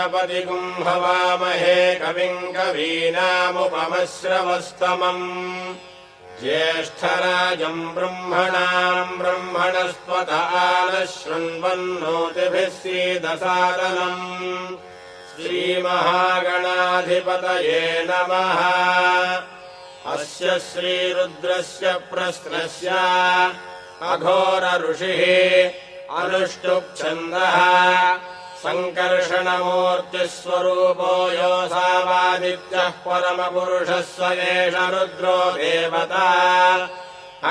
प्रजापतिगुं हवामहे कविं कवीनामुपमश्रवस्तमम् ज्येष्ठराजम् ब्रह्मणाम् ब्रह्मणस्पत आनः शृण्वन्नोतिभिः सीदसादनम् श्रीमहागणाधिपतये नमः। अस्य श्रीरुद्रस्य प्रश्नस्य अघोर ऋषिः अनुष्टुप्छन्दः सङ्कर्षणमूर्तिस्वरूपो योऽसावादित्यः परमपुरुषः स एष रुद्रो देवता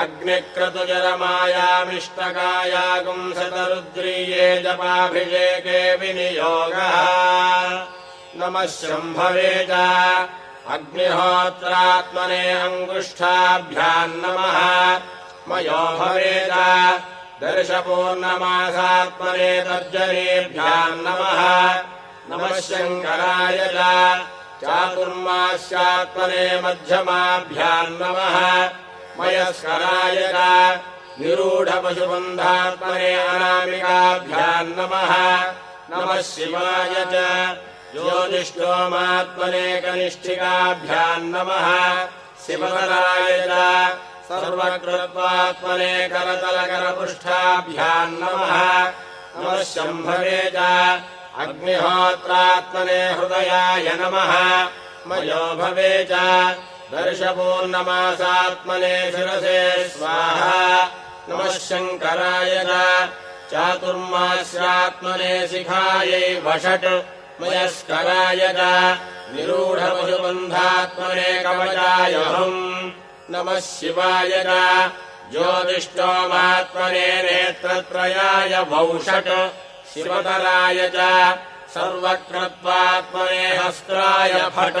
अग्निक्रतुजरमायामिष्टकायागुंसतरुद्रीये जपाभिषेके विनियोगः। नमः शम्भवे च अग्निहोत्रात्मने अङ्गुष्ठाभ्याम् नमः। मयो भवेद दर्शपूर्णमासात्मने तर्जनीभ्याम् नमः। नमः शङ्कराय च चातुर्मास्यात्मने मध्यमाभ्याम् नमः। मयस्कराय च निरूढपशुबन्धात्मने अनामिकाभ्याम् नमः। नमः शिवाय च ज्योतिष्ठोमात्मने कनिष्ठिकाभ्याम् नमः। शिवतराय च सर्वकृत्वात्मने करतलकरपृष्ठाभ्याम् नमः। नमः शम्भवे च अग्निहोत्रात्मने हृदयाय नमः। मयो भवे च दर्शपूर्णमासात्मने शिरसे स्वाहा। नमः शङ्कराय च चातुर्मास्यात्मने शिखायै वषट्। मयस्कराय च निरूढपशुबन्धात्मने कवचाय हुम्। नमः शिवाय च ज्योतिष्ठोमात्मने नेत्रत्रयाय वौषट्। शिवतराय च सर्वकृत्वात्मने हस्त्राय फट्।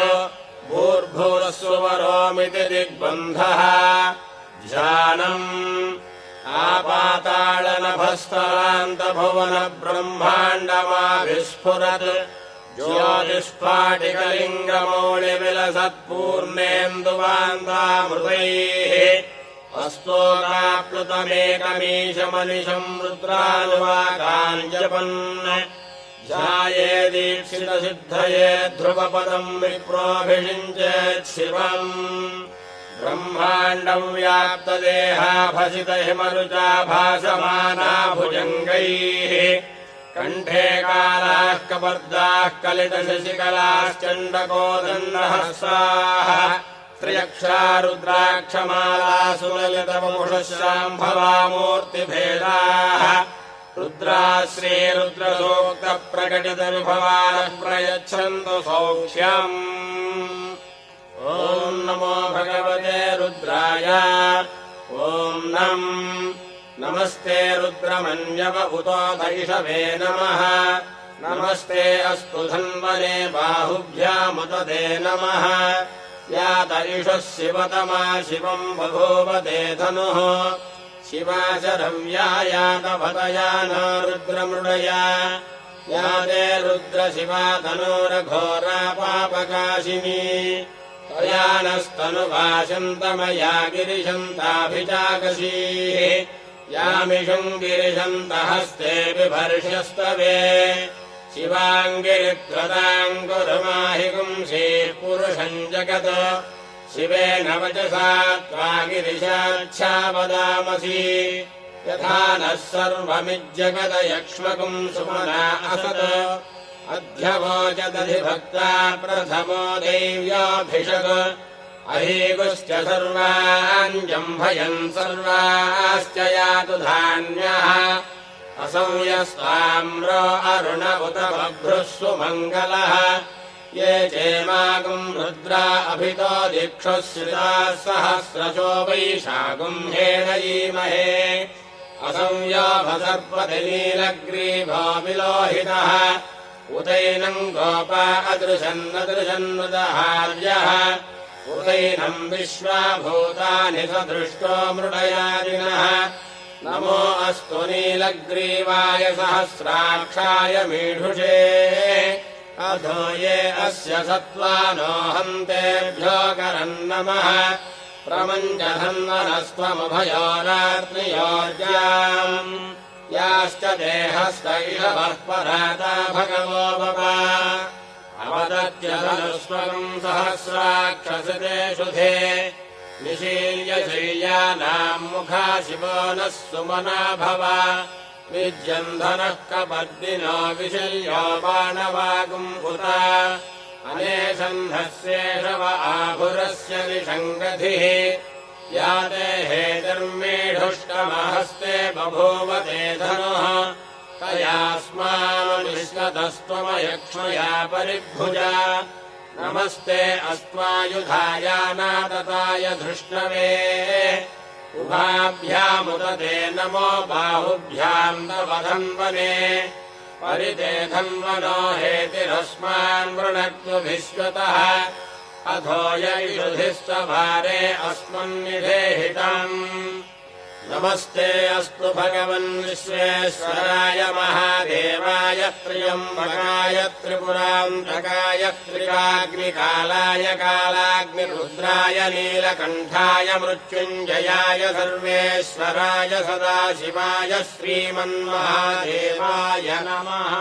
भूर्भुवस्सुवरोमिति दिग्बन्धः ध्यानम् आपाताळनभस्तरान्तभुवनब्रह्माण्डमाभिस्फुरत् ज्योतिष्पाटिकलिङ्गमौलिविलसत्पूर्णेन्दुवान्तामृतैः हस्तोकाप्लुतमेकमीशमनिशम् रुद्रानुवाकान् जपन् ध्यायेदीक्षितसिद्धये ध्रुवपदम् विप्रोऽभिषिञ्चेत् शिवम्। ब्रह्माण्डम् व्याप्तदेहाभसितहिमरुचा भासमाना भुजङ्गैः कण्ठे कालाः कपर्दाः कलितशशिकलाश्चण्डकोदण्डहस्ताः त्र्यक्षा रुद्राक्षमालासु ललितवपुषशाम्भवामूर्तिभेदाः रुद्राः श्रीरुद्रसूक्तप्रकटितविभवानः प्रयच्छन्तु सौख्यम्। ॐ नमो भगवते रुद्राय। ॐ नमस्ते रुद्रमन्यव उतोत इषवे नमः। नमस्ते अस्तु धन्वने बाहुभ्यामुतते नमः। यात इषः शिवतमा शिवम् बभूवते धनुः। शिवा शरव्या यातभतया न रुद्रमृडया याते रुद्रशिवा तनूरघोरा पापकाशिनी त्वया नस्तनुभाषन्तमया गिरिशन्ताभिचाकशीः यामिषम् गिरिशन्तहस्ते बिभर्ष्यस्तवे शिवाङ्गिरित्रताम् कुरुमाहि पुंसीः पुरुषम् जगत् शिवेन वचसा त्वा गिरिशाच्छा वदामसि यथा नः सर्वमिज्जगदयक्ष्मकुम् सुमना असत् अध्यवोचदधिभक्ता प्रथमो दैव्याभिषक् अहीगुश्च सर्वान् जम्भयन् सर्वाश्च यातु धान्यः असंयस्ताम्रो अरुण उत बभ्रुः सुमङ्गलः ये चेमागुम् रुद्रा अभितो दिक्षुः श्रिताः सहस्रशो वैशागुम् हेदयीमहे असंयोभसर्पतिनीलग्रीभो विलोहितः उदैनम् गोपा अदृशन्नदृशन्नुदहार्यः उदैनम् विश्वाभूतानि सदृष्टो मृडयादिनः नमो अस्तु नीलग्रीवाय सहस्राक्षाय मीढुषे अधो ये अस्य सत्त्वानो हन्तेभ्यो करन्नमः प्रमञ्चधन्वनस्त्वमभयोरात्रियोर्जाम् याश्च देहस्त इषवः पराता भगवो भव मत्यधनुस्वरम् सहस्राक्षसते शुधे निशील्य शय्यानाम् मुखा शिवो नः सुमना भव विज्यन्धनः कपर्दिनो विशल्यो बाणवागुम्भुता अनेशन्धस्येषव आभुरस्य निषङ्गधिः या ते हेतिर्मेढुष्टमहस्ते बभूव ते धनुः तयास्मानुनिष्कतस्त्वमयक्ष्मया परिभुजा नमस्ते अस्त्वायुधायानातताय धृष्णवे उभाभ्यामुदते नमो बाहुभ्याम् तवधन्वने परिते धन्वनो हेतिरस्मान् वृणक्तु विश्वतः अथो यैषुधिस्तभारे अस्मन्निधेहितम् नमस्ते अस्तु भगवन् विश्वेश्वराय महादेवाय त्र्यम्बकाय त्रिपुरान्तकाय त्रिकाग्निकालाय कालाग्निरुद्राय नीलकण्ठाय मृत्युञ्जयाय सर्वेश्वराय सदाशिवाय श्रीमन्महादेवाय नमः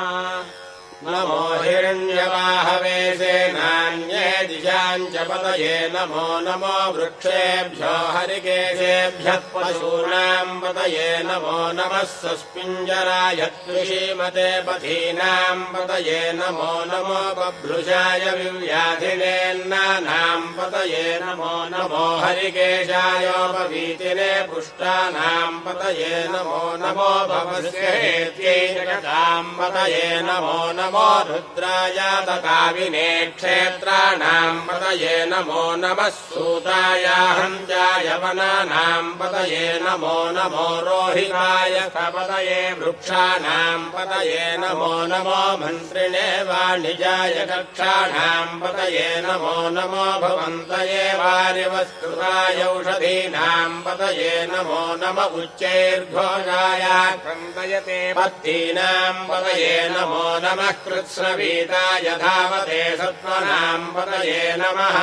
नमो हिरण्यवाहवे सेनान्ये दिशाम् च पतये नमो नमो वृक्षेभ्यो हरिकेशेभ्यः पशूनाम् पतये नमो नमः सस्पिञ्जराय त्रिशीमते पथीनाम् पतये नमो नमो बभ्रुषाय विव्याधिनेन्नानाम् पतये नमो नमो हरिकेशायोपवीतिने पुष्टानाम् पतये नमो नमो भवस्येत्यै जगताम् पतये नमो नमो रुद्राय तकाविने क्षेत्राणाम् पतये नमो नमः सूताय हन्त्याय वनानाम् पतये नमो नमो रोहिताय पतये वृक्षाणाम् पतये नमो नमो मन्त्रिणे वाणिजाय कक्षाणाम् पतये नमो नमो भवन्तये वारिवस्कृताय औषधीनाम् पतये नमो नम उच्चैर्घोषाय क्रन्दयते पत्तीनाम् पतये नमो नमः कृत्स्नवीताय धावते सत्त्वनाम् पतये नमः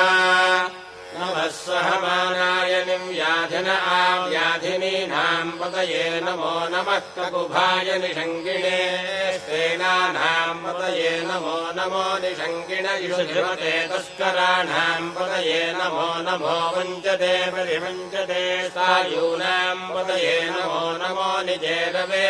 नमः सहमानाय निव्याधिन आव्याधिनीनाम् पतये नमो नमः ककुभाय निषङ्गिणे सेनानाम् पतये नमो नमो निषङ्गिण युषिवते तस्कराणाम् पतये नमो नमो वञ्चते परिवञ्चते सायूनाम् पतये नमो नमो निजेरवे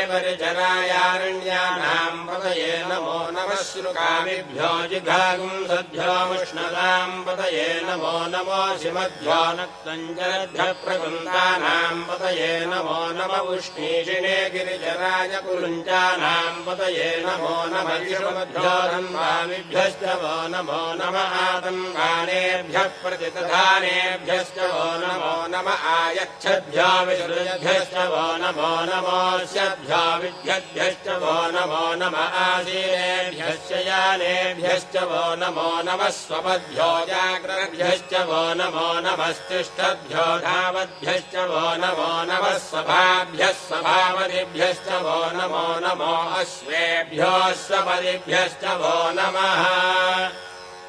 परिचरायारण्यानाम् पतये नमो नमः श्रुकामिभ्यो जिघागुंसभ्यो मुष्णदाम् पतये नमो नमो शिमध्यो नक्तञ्जलभ्यः प्रकुन्दानाम् पतये नमो नम उष्णीषिणे गिरिजराय कुलुञ्चानाम् पतये नमो नम विष्णुभ्यो रन्वामिभ्यश्च वो नमो नम आतङ्गानेभ्यः प्रतितधानेभ्यश्च वो नमो नम आयच्छद्भ्यो विसृजभ्यश्च वो नमो नमोऽस्यभ्यो विद्यद्भ्यश्च वो नमो नम आसीनेभ्यश्च यानेभ्यश्च वो नमो नमः स्वपद्भ्यो जाग्रभ्यश्च वो नमो नमस्तिष्ठद्भ्यो धावद्भ्यश्च वो नमो नमः सभाभ्यः सभापतिभ्यश्च वो नमो नमो अश्वेभ्यो स्वपतिभ्यश्च वो नमः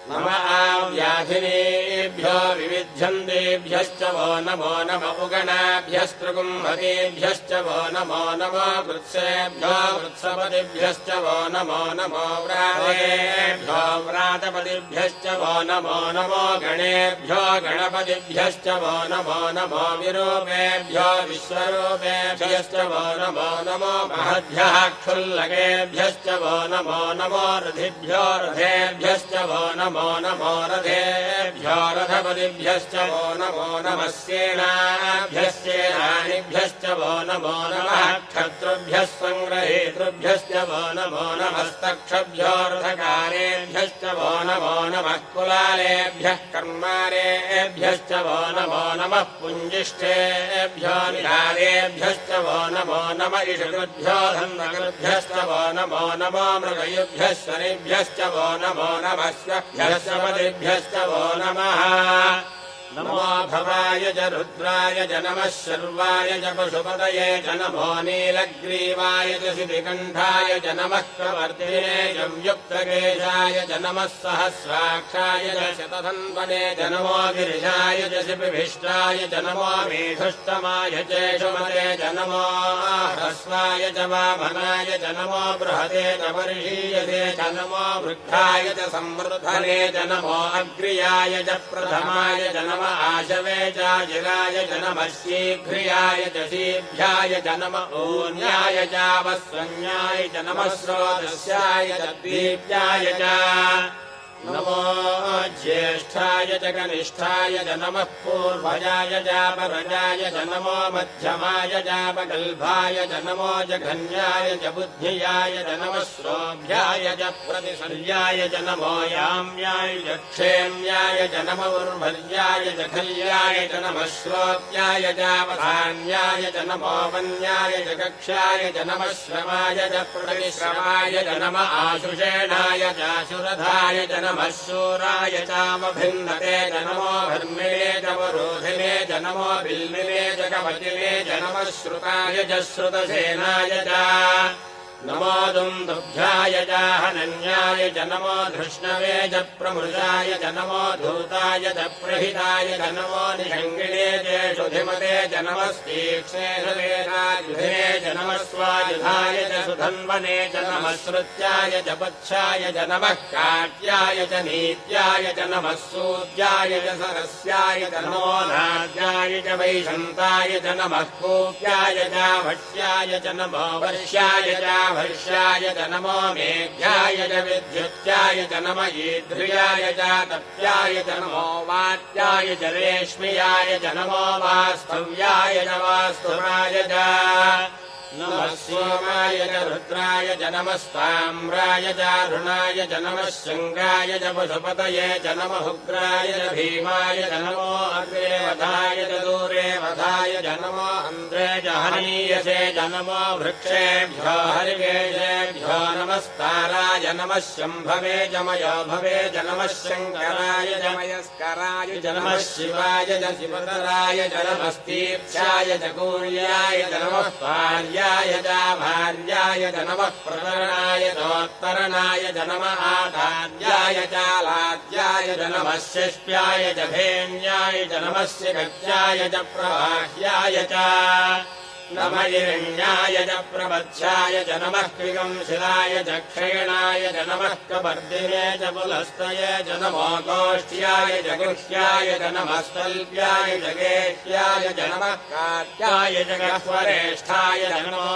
नम आव्याधिनेभ्यो विविध्यन्तेभ्यश्च वो नमो नम उगणाभ्यस्त्रिकुम्भकेभ्यश्च वो नमो नमो वृत्सेभ्यो वृत्सपतिभ्यश्च वो नमो नमो व्रातेभ्यो व्रातपतिभ्यश्च वो नमो नमो गणेभ्यो गणपतिभ्यश्च वो नमो नमो विरूपेभ्यो विश्वरूपेभ्यश्च वो नमो नमो महद्भ्यः क्षुल्लकेभ्यश्च वो नमो नमो रथिभ्यो रथेभ्यश्च वो नमो नमो रथेभ्यो रथपतिभ्यश्च वो नमो नमः सेनाभ्यश्चेनानिभ्यश्च वो नमो नमः क्षत्रुभ्यः सङ्ग्रहेतृभ्यश्च वो नमो नमस्तक्षभ्यो रथकारेभ्यश्च वो नमो नमः कुलालेभ्यः कर्मारेभ्यश्च वो नमो नमः पुञ्जिष्ठेभ्यो निरादेभ्यश्च वो नमो नम इषकृभ्यो धन्वकृभ्यश्च वो नमो नमो मृगयुभ्यः शनिभ्यश्च वो नमो नमः पतिभ्यश्च वो नमः नमो भवाय च रुद्राय च नमः शर्वाय च पशुपतये च नमो नीलग्रीवाय च शितिकण्ठाय च नमः प्रवर्तिने च व्युक्तकेशाय च नमः सहस्राक्षाय च शतधन्वने च नमो गिरिशाय च शिपिभिष्टाय च नमो मेघुष्टमाय च शुमते च नमो ह्रस्वाय च वामनाय च नमो बृहते च वर्षीयसे च नमो वृद्धाय च संवृद्धने च नमो अग्र्याय च प्रथमाय च नमः आशवे च जिराय च नमः शीघ्रियाय च शीभ्याय च नमः ऊन्याय च वस्वन्याय च नमः स्रोतस्याय च दीप्याय च नमो ज्येष्ठाय च कनिष्ठाय च नमः पूर्वजाय च परजाय च नमो मध्यमाय च पगल्भाय च नमो जघन्याय च बुद्धियाय च नमः श्रोभ्याय च प्रतिशल्याय च नमो याम्याय च क्षेम्याय च नमो उर्भर्याय च खल्याय च नमः श्रोत्याय च वधान्याय च नमो वन्याय च कक्ष्याय च नमः श्रवाय च प्रतिश्रवाय च नमः आशुषेणाय च शुरधाय च नमः शूराय चामभिन्नते च नमो भर्मिणे च वरोधिने च नमो बिल्मिने च कवचिने च नमः श्रुताय च श्रुतसेनाय च नमो दुन्दुभ्याय च हनन्याय च नमो धृष्णवे च प्रमृजाय च नमो धूताय च प्रहिताय च नमो निषङ्गिणे च शुधिमते च नमः तीक्ष्णे च नमः स्वायुधाय च सुधन्वने च नमः श्रुत्याय च पच्छाय च नमः काट्याय च नीत्याय च नमः सूद्याय च सरस्याय च नमो नाद्याय च वैशन्ताय च नमः कूप्याय च भक्ष्याय च नमो वर्ष्याय च वर्ष्याय च नमो मेघ्याय च विद्युत्याय च नमः ईध्र्याय च तप्याय च नमो वात्याय च रेश्म्याय च नमो वास्तव्याय च वास्तुवाय च नमः सोमाय च रुद्राय च नमस्ताम्राय च अरुणाय च नमः शङ्गाय च पशुपतये च नमः उग्राय च भीमाय च नमो अग्रे वधाय च दूरे वधाय च नमो अन्ध्रे च हनीयसे च नमो वृक्षेभ्यो हरिकेशेभ्यो नमस्ताराय नमः शम्भवे च मयो भवे च नमः शङ्कराय च मयस्कराय च नमः शिवाय च शिवतराय च नमस्तीर्थ्याय च कूर्याय च नमः पार्याय च भार्याय च नमः प्रतरणाय चोत्तरणाय च नमः आधार्याय चालाद्याय च नमः शिष्प्याय च धेन्याय च नमः शिखत्याय च प्रवाह्याय च नमः हिरण्याय च प्रबध्याय च नमः क्विगंशिलाय च क्षयणाय च नमः कपर्दिने च पुलस्तये च नमो गोष्ठ्याय च गुह्याय च नमः स्तल्प्याय च गेह्याय च नमः काट्याय च गह्वरेष्ठाय च नमो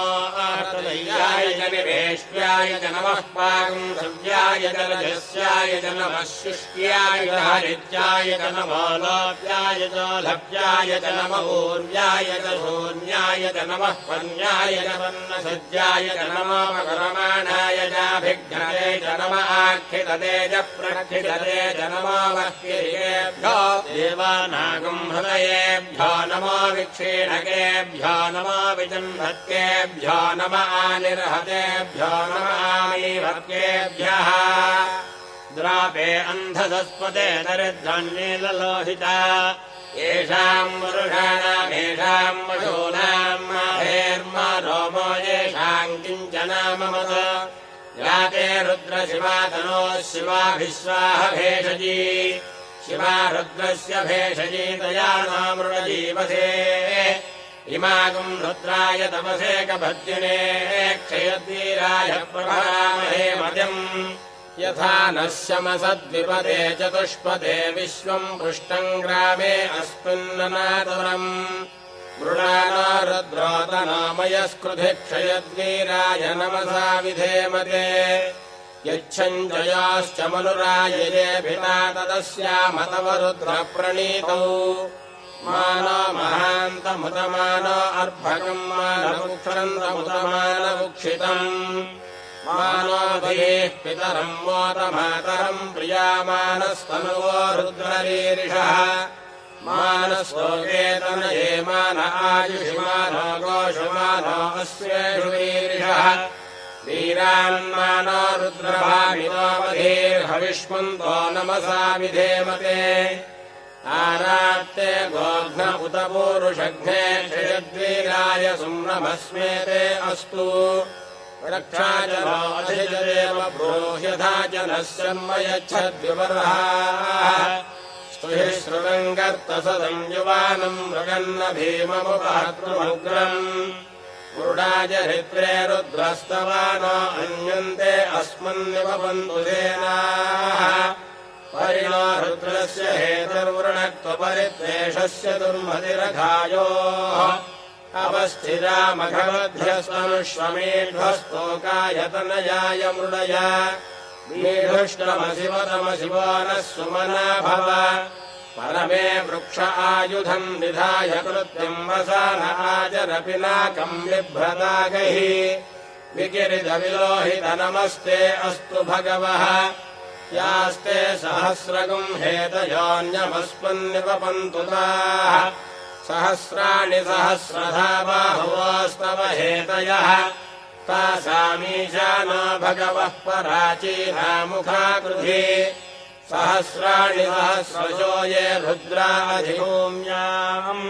आर्तलय्याय च निवेश्याय च नमः पागुंसव्याय च रजस्याय च नमः शुष्क्याय च हरित्याय च नमो लोप्याय च लभ्याय च नमः ऊर्व्याय च शून्याय च नमः पन्याय च पन्नसज्जाय च नमो मकरमाणाय चाभिघ्नते च नमः आक्षितते च प्रक्षितते च नमो वह्किरिकेभ्यो देवानागुंहृतयेभ्यो नमो विक्षीणकेभ्यो नमो विजन्भत्केभ्यो नमः आनिर्हतेभ्यो नमः आमीभत्केभ्यः द्रापे अन्धसस्पते दरिद्रन्नीललोहिता येषाम् वरुषाणामेषाम् पशूनाम् माभेर्मा रोमो येषाम् किञ्चनाममत याते रुद्रशिवा तनोः शिवाभिस्वाह भेषजी शिवा रुद्रस्य भेषजी तया नामृणजीवसे इमागुम् रुद्राय तपसे कभद्दिने क्षयद्वीराय प्रभरामहे मतिम् यथा नः शमसद्विपदे चतुष्पदे विश्वम् पुष्टम् ग्रामे अस्मिन्ननातुरम् मृणानो रुद्रोतनामयस्कृधि क्षयद्वीराय नमसा विधेमते यच्छञ्जयाश्च मनुरायजेऽभिता तदस्यामतव रुद्रप्रणीतौ मानो महान्तमुतमानो अर्भकम् मानमुक्षरन्तमुतमानमुक्षितम् मानोधीः पितरम् मोतमातरम् प्रियामानस्तनुवो रुद्ररीरिषः मानस्तोकेतनये मान आयुषिमानो गोषुमानो अस्येषु वीरिषः वीरान्मानो रुद्रभामिनो वधीर्हविष्मन्तो नमसा विधेमते आरात्ते गोघ्न उत पूरुषघ्ने क्षयद्वीराय सुम्नमस्मेते अस्तु रक्षाजनोऽधिजदेव ब्रूह्यथा जनः शर्मयच्छद्विवर्हाः स्तुहि श्रुतङ्गर्तसदम् युवानम् मृगन्न भीममुपहर्तृमुग्रम् मुरुडाय हृत्रे रुद्रस्तवानो अन्यन्ते अस्मन्निवपन्तु सेनाः परिणो रुद्रस्य हेतुर्वृणक्त्वपरिद्वेषस्य दुर्मतिरघायोः अवस्थिरामघवध्यस्तनुष्वमेध्वस्तोकायतनयाय मृडय मीढुष्टमशिवतमशिवो नः सुमना भव परमे वृक्ष आयुधम् निधाय कृत्यम् वसान आचरपिनाकम् बिभ्रतागैः विकिरितविलोहित नमस्ते अस्तु भगवः यास्ते सहस्रगुम् हेतयोऽन्यमस्मन्निवपन्तु ताः सहस्राणि सहस्रधा बाहुवोस्तव हेतयः तासामीशानो भगवः पराचीनामुखाकृधि सहस्राणि सहस्रशो ये रुद्रा अधिभूम्याम्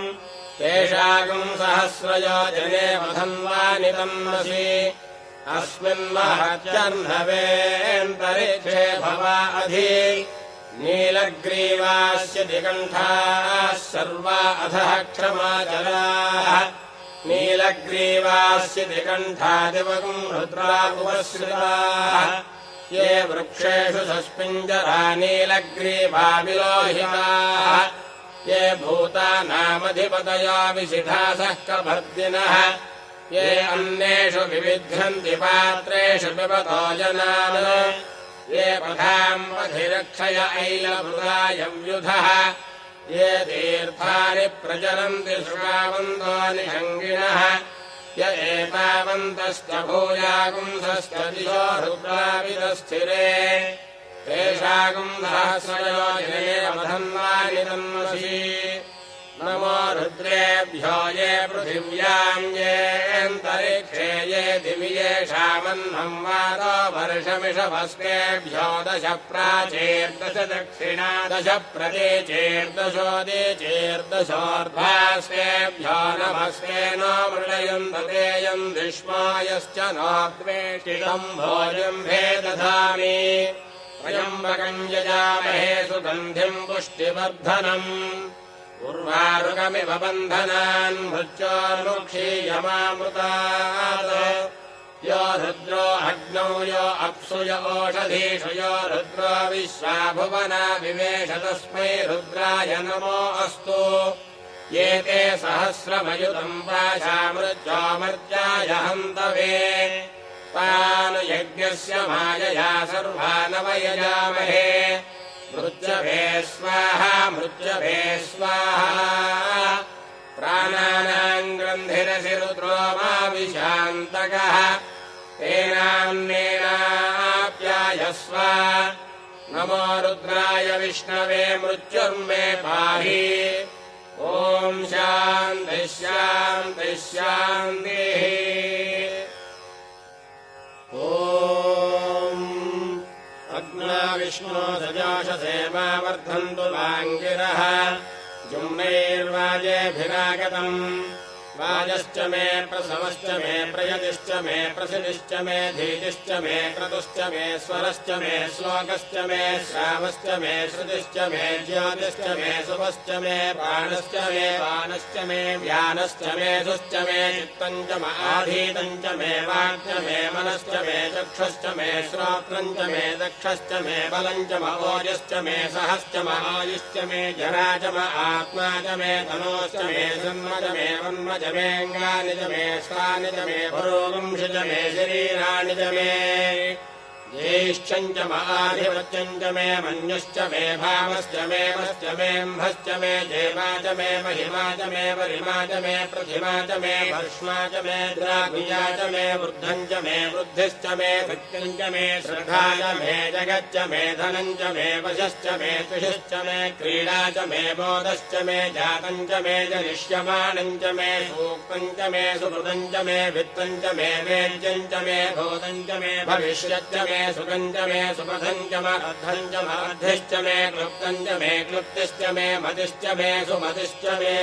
तेषागुम् सहस्रयो जने वधन्वानि तन्मसि अस्मिन्महत्यर्णवेऽन्तरिक्षे भवा अधि नीलग्रीवास्य दिगण्ठाः सर्वा अधः क्षमाचलाः नीलग्रीवास्य दिगण्ठादिवगुम् रुद्रागुपश्रिताः ये वृक्षेषु सस्पिञ्जरा नीलग्रीवा विलोहिताः ये भूतानामधिपतयो विशिधासः कभर्दिनः ये अन्येषु विविध्यन्ति पात्रेषु पिबतो जनान् ये पथाम् पथिरक्षय ऐलमृगायव्युधः ये तीर्थानि प्रचरन्ति श्रुवावन्तो निषङ्गिणः य एतावन्तश्च भूयागुंसश्च दिशो रुद्राविदस्थिरे तेषागुम् सहस्रयो जने वधन्वानि तन्मसि नमो रुद्रेभ्यो ये पृथिव्याम् येऽन्तरिक्षे ये दिवि येषामह्नम् वातो वर्षमिषभस्केभ्यो 10 प्राचेर्दश दक्षिणा 10 प्रतीचेर्दशोदीचेर्दशोर्ध्वास्तेभ्यो नमस्ते नो मृडयन्ततेयम् विश्वायश्च नो द्वेषितम् भोजम्भे दधामि त्र्यम्बकम् यजामहे सुगन्धिम् पुष्टिवर्धनम् उर्वारुकमिव बन्धनान् मृत्योर्मुक्षीयमामृतात् यो रुद्रो अग्नौ यो अप्सु य ओषधीषु यो रुद्रो विश्वा भुवना विवेश तस्मै रुद्राय नमो अस्तु ये ते सहस्रमयुतम् पाशामृत्योमर्त्याय हन्तवे तान् यज्ञस्य मायया सर्वानवयजामहे मृत्यभे स्वाहा मृत्यभे स्वाहा प्राणानाम् ग्रन्थिरसि रुद्रो मा विशान्तकः तेनान्नेनाप्यायस्व नमो रुद्राय विष्णवे मृत्युर्मे पाहि ॐ शान्तिः शान्तिः शान्तिः अग्ना विष्णो सजाशसे मा वर्धन्तु वाङ्गिरः जुम्नैर्वाजेभिरागतम् वाजश्च मे प्रसवश्च मे प्रयतिश्च मे प्रसिदिश्च मे धीतिश्च मे क्रतुश्च मे स्वरश्च मे श्लोकश्च मे श्रावश्च मे श्रुतिश्च मे ज्योतिश्च मे शुभश्च मे प्राणश्च मे पानश्च मे व्यानश्च मे धुश्च मे चित्तम् च आधीतम् च मे वाक्च मे मनश्च मे चक्षुश्च मे श्रोत्रम् च मे दक्षश्च मे बलम् च ओजश्च मे सहश्च आयुश्च मे जरा च आत्मा च मे तनोश्च मे जन्म च मे वन्म च मेऽङ्गानि च मे स्वानि च मे पुरोगंशि च मे शरीराणि च मे ज्येष्ठम् च आधिपत्यम् च मे मन्युश्च मे भावश्च मे वश्च मेऽम्भश्च मे जेवा च मे महिमा च मे वरिमा च मे प्रतिमा च मे भर्ष्मा च मे द्राघुया च मे वृद्धम् च मे वृद्धिश्च मे भक्तिम् च मे श्रद्धा च मे जगच्च मे धनम् च मे वशश्च मे तुषश्च मे क्रीडा च मे बोधश्च मे जातम् च मे जनिष्यमाणम् च मे सूक्तम् च मे सुहृदम् च मे वित्तम् च मे वेद्यम् च मे भूतम् च मे भविष्यच्च मे मे सुगञ्च मे सुपथञ्च मर्धञ्च मर्धिश्च मे क्लुप्तञ्च मे क्लुप्तिश्च मे मदिश्च मे सुमदिश्च मे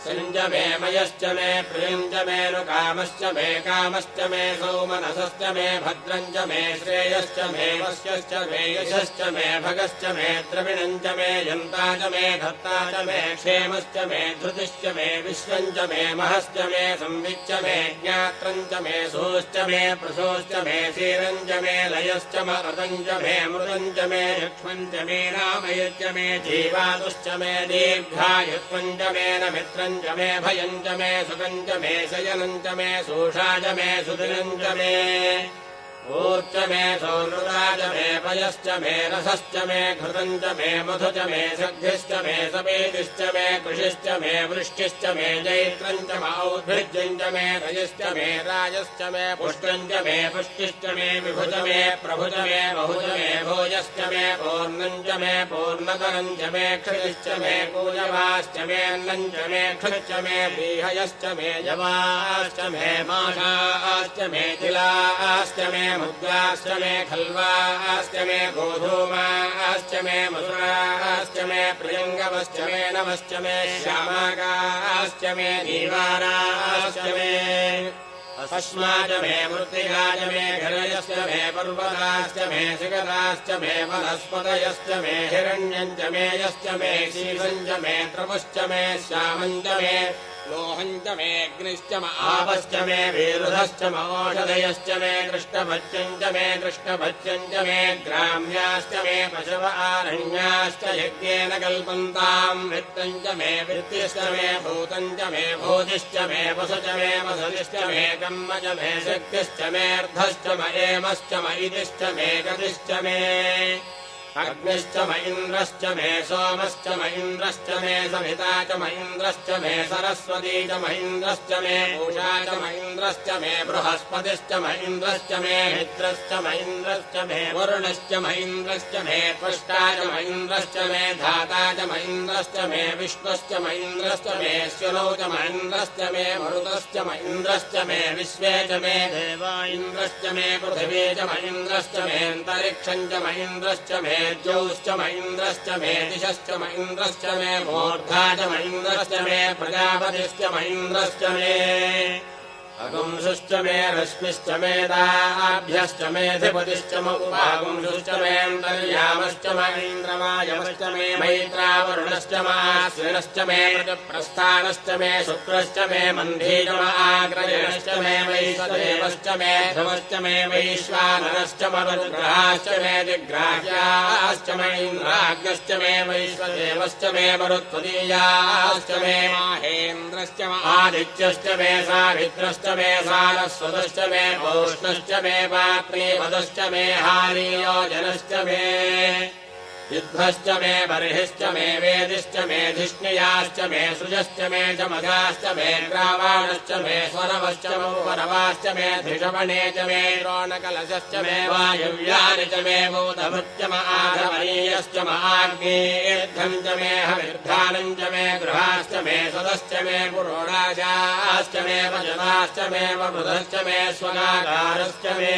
सञ्च मे मयश्च मे प्रियञ्च मे नुकामश्च मे कामश्च मे सौमनसश्च मे भद्रञ्च मे श्रेयश्च मे वश्यश्च मे यशश्च मे भगश्च मे द्रविणञ्च मे यन्ता च मे धत्ता च मे क्षेमश्च मे धृतिश्च मे विश्वञ्च मे महश्च मे संविच्च मे ज्ञात्रञ्च मे सोश्च मे प्रसोश्च मे क्षीरञ्च मे लयश्च मरतञ्च मे मृतञ्च मे यक्ष्मञ्च मे रामयश्च मे जीवातुश्च मे दीर्घायुत्वञ्च मे न मित्रञ्च मे भयञ्च मे सुखञ्च मे शयनञ्च मे सोषाच मे सुदिनञ्च मे ऊर्च मे सौनृताच मे पयश्च मे रसश्च मे घृतञ्च मे मधुच मे सग्धिश्च मे सपेतिश्च मे कृषिश्च मे वृष्टिश्च मे जैत्रञ्च मौद्भिज्यञ्च मे रजश्च मे राजश्च मे पुष्टञ्च मे पुष्टिश्च मे विभुज मे प्रभुज मे बहुज मे भोजश्च मे पूर्णञ्च मे पूर्णतरञ्च मे क्षितिश्च मे कूजवाश्च मे अन्नञ्च मे क्षुच्च मे व्रीहयश्च मे जवाश्च मे माषाश्च मे तिलाश्च मे मुद्गाश्च मे खल्वाश्च मे गोधूमाश्च मे मधुराश्च मे प्रियङ्गवश्च मे नवश्च मे श्यामाकाश्च मे नीवाराश्च मे अस्माच मे मृत्तिकाच मे घरयश्च मे पर्वताश्च मे शिखराश्च मे वनस्पतयश्च मे हिरण्यञ्च मे यश्च मे शीलञ्च मे त्रपुश्च मे श्यामञ्च मे लोहञ्च मे अग्निश्च म आपश्च मे विरुधश्च म औषधयश्च मे कृष्णभज्यञ्च मे कृष्णभज्यञ्च मे ग्राम्याश्च मे पशव आरण्याश्च यज्ञेन कल्पन्ताम् वित्तञ्च मे वित्तिश्च मे भूतञ्च मे भूतिश्च मे वसुच मे वसतिश्च मे कर्मच मे शक्तिश्च मेऽर्धश्च म एमश्च म इतिश्च मे गतिश्च मे अग्निश्च म इन्द्रश्च मे सोमश्च म इन्द्रश्च मे सविता च म इन्द्रश्च मे सरस्वती च म इन्द्रश्च मे पूषा च म इन्द्रश्च मे बृहस्पतिश्च म इन्द्रश्च मे मित्रश्च म इन्द्रश्च मे वरुणश्च म इन्द्रश्च मे त्वष्टा च म इन्द्रश्च मे धाता च म इन्द्रश्च मे विष्णुश्च म इन्द्रश्च मे श्वलो च म इन्द्रश्च मे मरुतश्च म इन्द्रश्च मे विश्वे च मे देवा इन्द्रश्च मे पृथिवी च म इन्द्रश्च मेऽन्तरिक्षम् च म इन्द्रश्च मे ज्योश्च म इन्द्रश्च मे दिशश्च म इन्द्रश्च मे मूर्धा च म इन्द्रश्च मे प्रजापतिश्च म इन्द्रश्च मे अगुंसुश्च मे रश्मिश्च मे दाभ्यश्च मेऽधिपतिश्च म उपागुंसुश्च मेऽन्तर्यामश्च म इन्द्रमायमश्च मे मैत्रावरुणश्च म आश्विनश्च मे प्रस्थानश्च मे शुक्रश्च मे मन्धी च म आग्रजनश्च मे वैश्वदेवश्च मे ध्रुवश्च मे वैश्वानरश्च म रुद्राश्च मे दिग्राह्याश्च म इन्द्राग्नश्च मे वैश्वदेवश्च मे मरुत्वदीयाश्च मे माहेन्द्रश्च म आदित्यश्च मे सावित्रश्च मे सारस्वतश्च मे भूष्णश्च मे पात्रीपदश्च मे हारीयोजनश्च मे युद्धश्च मे बर्हिश्च मे वेदिश्च मे धिष्णियाश्च मे सृजश्च मे च मघाश्च मे ग्रावाणश्च मे स्वरवश्च मौपरवाश्च मे धिषवणे च मे द्रोणकलशश्च मे वायव्यानि च मे भूतभृत्य म आधमनीयश्च म आग्नेयर्धम् च मे हविर्धानम् च मे गृहाश्च मे सदश्च मे पुरोडाशाश्च मे वजनाश्च मे वृधश्च मे स्वगाकारश्च मे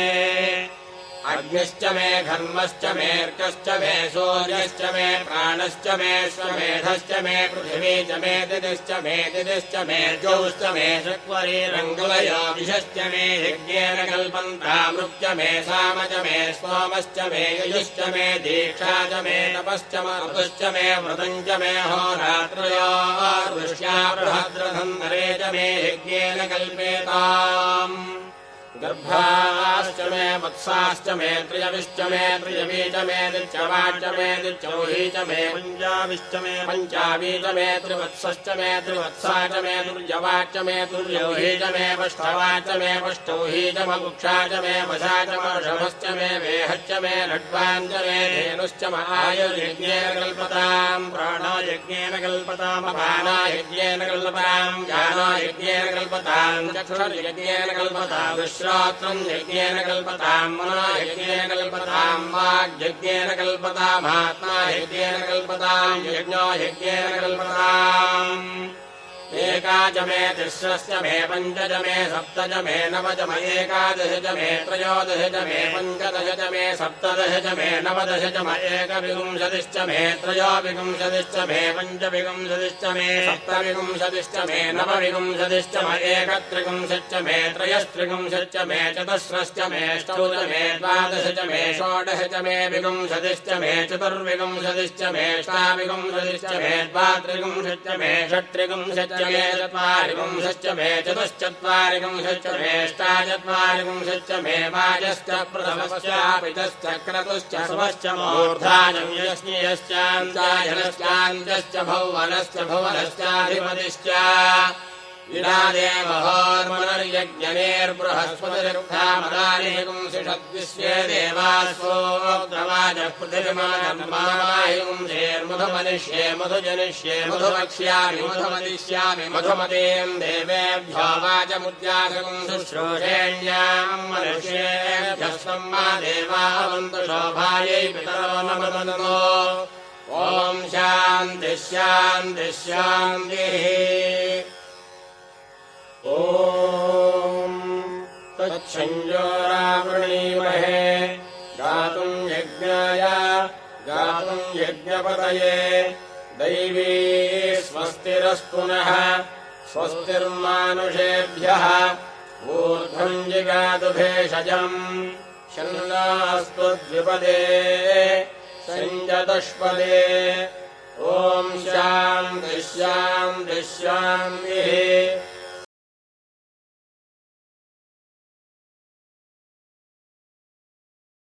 अग्निश्च मे घर्मश्च मेऽर्कश्च मे सूर्यश्च मे प्राणश्च मे श्वमेधश्च मे पृथिवी च मे दिदिश्च मे दिदिश्च मे ज्योश्च मे शक्वरीरङ्गुलयो दिशश्च मे यज्ञेन कल्पन्तामृक्च मे साम च मे सोमश्च मे यजुश्च मे दीक्षा च मे तपश्च ऋतुश्च मे व्रतम् च मे होरात्रयोर्वृष्ट्या बृहद्रधन्वरे च मे यज्ञेन कल्पेताम् गर्भाश्च मे वत्साश्च मे त्रियविश्च मे त्रियवी च मे दिच्यवाच्च मे दिच्यौही च मे पञ्चाविश्च मे पञ्चावी च मे त्रिवत्सश्च मे त्रिवत्सा च मे तुर्यवाच्च मे तुर्यौही च मे पष्ठवाच्च मे पष्टौही च ममुक्षा च मे वशा च मर्षभश्च मे वेहश्च मे लड्वान् च मे धेनुश्च म आयुर्यज्ञेन कल्पताम् प्राणो यज्ञेन कल्पताम् अपानो यज्ञेन कल्पताम् ज्ञानो यज्ञेन कल्पताम् चक्षुर्यज्ञेन कल्पताम् श्रोत्रम् यज्ञेन कल्पताम् मनो यज्ञेन कल्पताम् वाग्यज्ञेन कल्पताम् आत्मा यज्ञेन कल्पताम् यज्ञो यज्ञेन कल्पताम् एका च मे तिस्रश्च मे पञ्च च मे सप्त च मे नव च मे एकादश च मे त्रयोदश च मे पञ्चदश च मे सप्तदश च मे नवदश च मे एकविंशतिश्च मे त्रयोविंशतिश्च मे पञ्चविंशतिश्च मे सप्तविंशतिश्च मे नवविंशतिश्च मे एकत्रिंशच्च मे त्रयस्त्रिंशच्च मे चतुस्रश्च मे अष्टौ च मे द्वादश च मे षोडश च मे विंशतिश्च मे चतुर्विंशतिश्च मे अष्टाविंशतिश्च मे द्वात्रिंशच्च मे षट्त्रिंशच्च मे चत्वारिंशच्च मे चतुश्चत्वारिंशच्च मे अष्टाचत्वारिंशच्च मे वाजश्च प्रथमश्च पितश्च क्रतुश्च सुमश्च मूर्धाजं यश्च भौवनश्च भुवनश्चाधिपतिश्च विरादेवहोर्मनर्यज्ञनेर्बृहस्पतिर्घामदानेगुंसिषद्विश्वे देवास्वोग्रवाजः पृथिविमानमायुंसेर्मधुमनिष्ये मधुजनिष्ये मधुवक्ष्यामि मधुमदिष्यामि मधुमतीम् देवेभ्यो वाचमुद्यासगुं शुश्रूषेण्याम् मनुष्येभ्यस्त्वम् मा देवावन्तु शोभायै पितरो नमो ॐ शान्तिः शान्तिः शान्तिः ॐ तच्छञ्जोरावृणीमहे गातुम् यज्ञाय गातुम् यज्ञपतये दैवी स्वस्तिरस्तु नः स्वस्तिर्मानुषेभ्यः ऊर्ध्वम् जिगातु भेषजम् शन्नास्तु द्विपदे सञ्जतुष्पदे ॐ शान्तिः शान्तिः शान्तिः